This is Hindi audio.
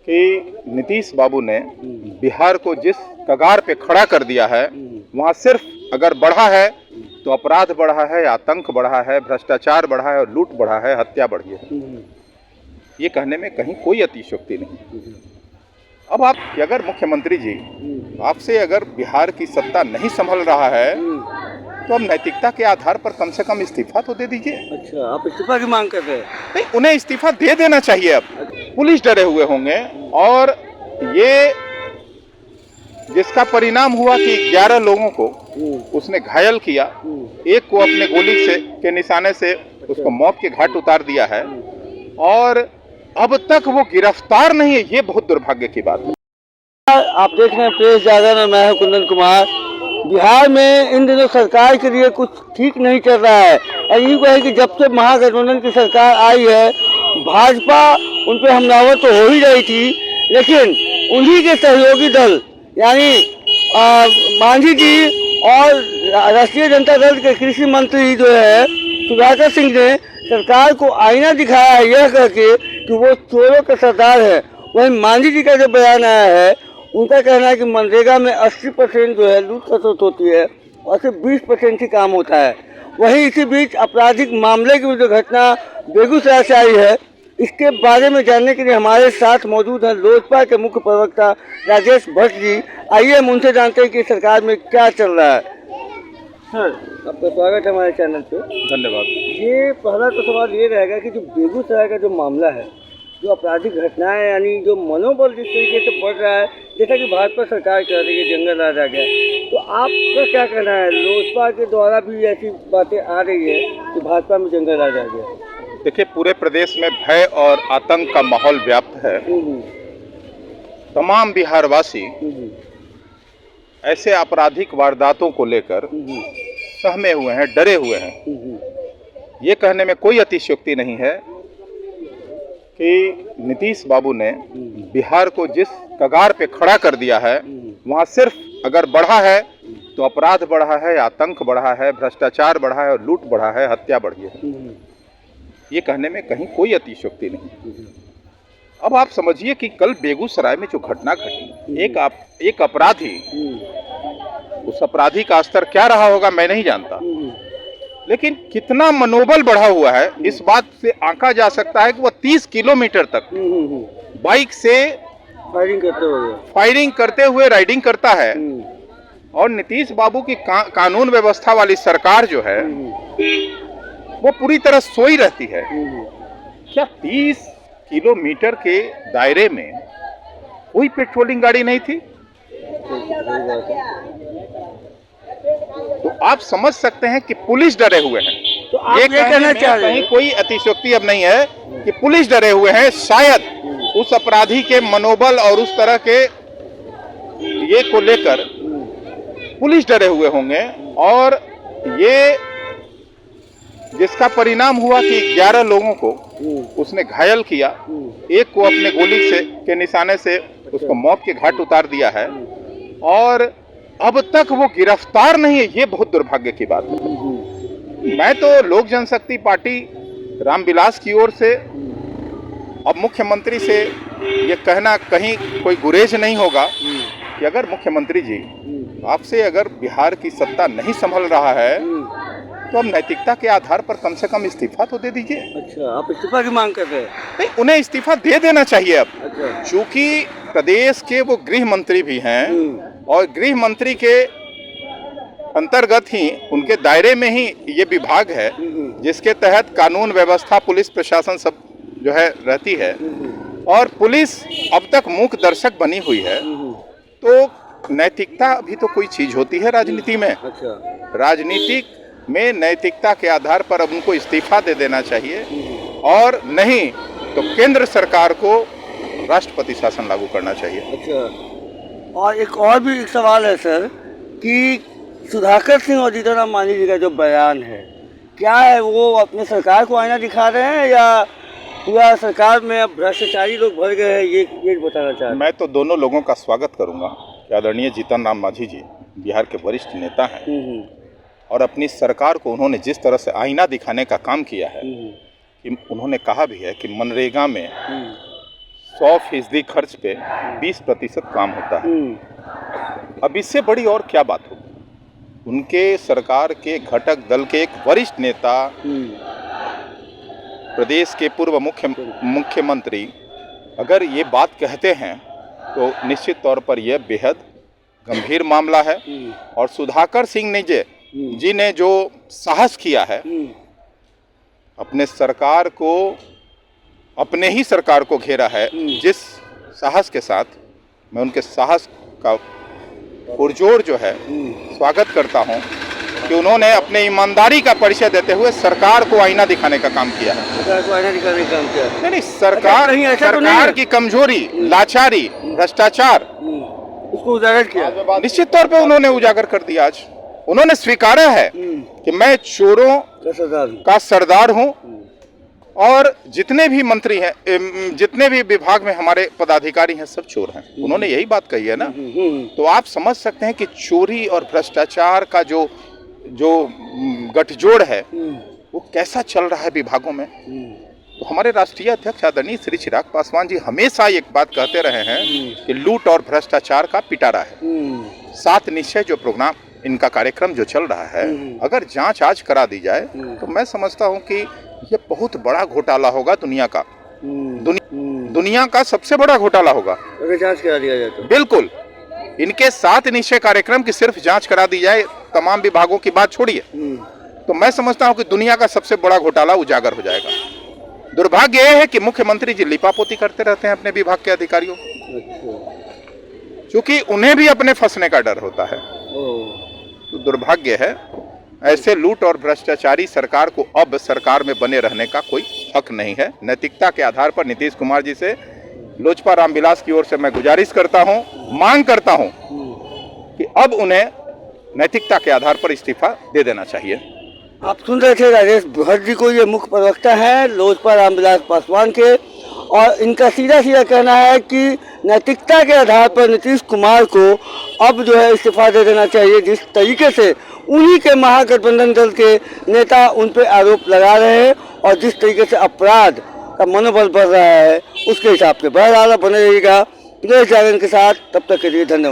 कि नीतीश बाबू ने बिहार को जिस कगार पे खड़ा कर दिया है, वहाँ सिर्फ अगर बढ़ा है तो अपराध बढ़ा है, आतंक बढ़ा है, भ्रष्टाचार बढ़ा है और लूट बढ़ा है, हत्या बढ़ी है। ये कहने में कहीं कोई अतिशयोक्ति नहीं। अब आप अगर मुख्यमंत्री जी आपसे अगर बिहार की सत्ता नहीं संभल रहा है तो अब नैतिकता के आधार पर कम से कम इस्तीफा तो दे दीजिए। अच्छा, आप इस्तीफा की मांग कर रहे हैं? नहीं, उन्हें इस्तीफा दे देना चाहिए। अब पुलिस डरे हुए होंगे और ये जिसका परिणाम हुआ कि 11 लोगों को उसने घायल किया, एक को अपने गोली से के निशाने से उसको मौत के घाट उतार दिया है और अब तक वो गिरफ्तार नहीं है। ये बहुत दुर्भाग्य की बात है। आप देख रहे हैं प्रेस जागरण में, मैं हूं कुंदन कुमार। बिहार में इन दिनों सरकार के लिए कुछ ठीक नहीं चल रहा है और यूँ कहे कि जब से महागठबंधन की सरकार आई है, भाजपा उन पर हमलावर तो हो ही रही थी, लेकिन उन्हीं के सहयोगी दल यानी मांझी जी और राष्ट्रीय जनता दल के कृषि मंत्री जो है सुधाकर सिंह ने सरकार को आईना दिखाया है यह कहके कि वो चोरों के सरदार है। वहीं मांझी जी का जो बयान आया है, उनका कहना है कि मनरेगा में 80% जो है लूट खसोट होती है और सिर्फ 20% ही काम होता है। वहीं इसी बीच आपराधिक मामले की जो घटना बेगूसराय से आई है, इसके बारे में जानने के लिए हमारे साथ मौजूद हैं लोजपा के मुख्य प्रवक्ता राजेश भट्ट जी। आइए हम उनसे जानते हैं कि सरकार में क्या चल रहा है। सर, आपका स्वागत है हमारे चैनल पे। धन्यवाद। ये पहला तो सवाल ये रहेगा कि जो बेगूसराय का जो मामला है, जो आपराधिक घटनाएं यानी जो मनोबल जिस तरीके से बढ़ रहा है, जैसा कि भाजपा सरकार कह रही है जंगल राज आ गया, तो आपका क्या कहना है? लोजपा के द्वारा भी ऐसी बातें आ रही है कि भाजपा में जंगल राज आ गया। देखिए, पूरे प्रदेश में भय और आतंक का माहौल व्याप्त है। तमाम बिहारवासी ऐसे आपराधिक वारदातों को लेकर सहमे हुए हैं, डरे हुए हैं। ये कहने में कोई अतिशयोक्ति नहीं है कि नीतीश बाबू ने बिहार को जिस कगार पे खड़ा कर दिया है, वहाँ सिर्फ अगर बढ़ा है तो अपराध बढ़ा है, आतंक बढ़ा है, भ्रष्टाचार बढ़ा है और लूट बढ़ा है, हत्या बढ़ी है। ये कहने में कहीं कोई अतिशयोक्ति नहीं। अब आप समझिए कि कल बेगूसराय में जो घटना घटी, एक अपराधी, उस अपराधी का स्तर क्या रहा होगा मैं नहीं जानता, लेकिन कितना मनोबल बढ़ा हुआ है इस बात से आंका जा सकता है कि वह 30 किलोमीटर तक बाइक से फायरिंग करते हुए राइडिंग करता है। और नीतीश बाबू की कानून व्यवस्था वाली सरकार जो है वो पूरी तरह सोई रहती है। क्या 30 किलोमीटर के दायरे में कोई पेट्रोलिंग गाड़ी नहीं थी? तो आप समझ सकते हैं कि पुलिस डरे हुए हैं। तो आप ये कहना चाह रहे हैं? कोई अतिशयोक्ति अब नहीं है कि पुलिस डरे हुए हैं। शायद उस अपराधी के मनोबल और उस तरह के ये को लेकर पुलिस डरे हुए होंगे और ये जिसका परिणाम हुआ कि 11 लोगों को उसने घायल किया, एक को अपने गोली से के निशाने से उसको मौत के घाट उतार दिया है और अब तक वो गिरफ्तार नहीं है। ये बहुत दुर्भाग्य की बात है। मैं तो लोक जनशक्ति पार्टी रामविलास की ओर से अब मुख्यमंत्री से ये कहना कहीं कोई गुरेज नहीं होगा कि अगर मुख्यमंत्री जी आपसे अगर बिहार की सत्ता नहीं संभल रहा है तो अब नैतिकता के आधार पर कम से कम इस्तीफा तो दे दीजिए। अच्छा, आप इस्तीफा की मांग कर रहे हैं? नहीं, उन्हें इस्तीफा दे देना चाहिए अब। अच्छा। चूंकि प्रदेश के वो गृह मंत्री भी हैं और गृह मंत्री के अंतर्गत ही उनके दायरे में ही ये विभाग है जिसके तहत कानून व्यवस्था, पुलिस प्रशासन सब जो है रहती है और पुलिस अब तक मूक दर्शक बनी हुई है। तो नैतिकता भी तो कोई चीज होती है राजनीति में। अच्छा। राजनीतिक में नैतिकता के आधार पर अब उनको इस्तीफा दे देना चाहिए और नहीं तो केंद्र सरकार को राष्ट्रपति शासन लागू करना चाहिए। अच्छा, और एक सवाल है सर कि सुधाकर सिंह और जीतनराम मांझी जी का जो बयान है, क्या है वो अपने सरकार को आईना दिखा रहे हैं या पूरा सरकार में अब भ्रष्टाचारी लोग भर गए हैं? ये बताना चाह रहे हैं। मैं तो दोनों लोगों का स्वागत करूंगा कि आदरणीय जीतनराम मांझी जी बिहार के वरिष्ठ नेता हैं और अपनी सरकार को उन्होंने जिस तरह से आईना दिखाने का काम किया है कि उन्होंने कहा भी है कि मनरेगा में 100% खर्च पे 20% काम होता है। अब इससे बड़ी और क्या बात होगी। उनके सरकार के घटक दल के एक वरिष्ठ नेता, प्रदेश के पूर्व मुख्यमंत्री अगर ये बात कहते हैं तो निश्चित तौर पर यह बेहद गंभीर मामला है। और सुधाकर सिंह जी ने जो साहस किया है, अपने ही सरकार को घेरा है, जिस साहस के साथ मैं उनके साहस का पुरजोर जो है स्वागत करता हूं कि उन्होंने अपने ईमानदारी का परिचय देते हुए सरकार को आईना दिखाने का काम किया है। नहीं, सरकार की कमजोरी, लाचारी, भ्रष्टाचार उसको उजागर किया, निश्चित तौर पे उन्होंने उजागर कर दिया। आज उन्होंने स्वीकारा है कि मैं चोरों का सरदार हूं और जितने भी मंत्री हैं, जितने भी विभाग में हमारे पदाधिकारी हैं, सब चोर हैं। उन्होंने यही बात कही है ना। तो आप समझ सकते हैं कि चोरी और भ्रष्टाचार का जो गठजोड़ है वो कैसा चल रहा है विभागों में। तो हमारे राष्ट्रीय अध्यक्ष आदरणीय श्री चिराग पासवान जी हमेशा एक बात कहते रहे हैं कि लूट और भ्रष्टाचार का पिटारा है। 7 निश्चय जो प्रोग्राम, इनका कार्यक्रम जो चल रहा है, अगर जांच आज करा दी जाए तो मैं समझता हूं कि ये बहुत बड़ा घोटाला होगा, दुनिया का सबसे बड़ा घोटाला होगा अगर जांच करा दिया जाए तो। बिल्कुल, इनके 7 निश्चय कार्यक्रम की सिर्फ जांच करा दी जाए, तमाम विभागों की बात छोड़िए, तो मैं समझता हूं कि दुनिया का सबसे बड़ा घोटाला उजागर हो जाएगा। दुर्भाग्य यह है कि मुख्यमंत्री जी लिपापोती करते रहते हैं अपने विभाग के अधिकारियों, क्योंकि उन्हें भी अपने फंसने का डर होता है। तो दुर्भाग्य है, ऐसे लूट और भ्रष्टाचारी सरकार को अब सरकार में बने रहने का कोई हक नहीं है। नैतिकता के आधार पर नीतीश कुमार जी से लोजपा रामविलास की ओर से मैं गुजारिश करता हूं, मांग करता हूं कि अब उन्हें नैतिकता के आधार पर इस्तीफा दे देना चाहिए। आप सुन रहे थे राजेश भट्ट जी को, ये मुख्य प्रवक्ता है लोजपा रामविलास पासवान के, और इनका सीधा कहना है कि नैतिकता के आधार पर नीतीश कुमार को अब जो है इस्तीफा दे देना चाहिए। जिस तरीके से उन्हीं के महागठबंधन दल के नेता उन पर आरोप लगा रहे हैं और जिस तरीके से अपराध का मनोबल बढ़ रहा है, उसके हिसाब से बहरहाल बने रहिएगा प्रदेश जागरण के साथ। तब तक के लिए धन्यवाद।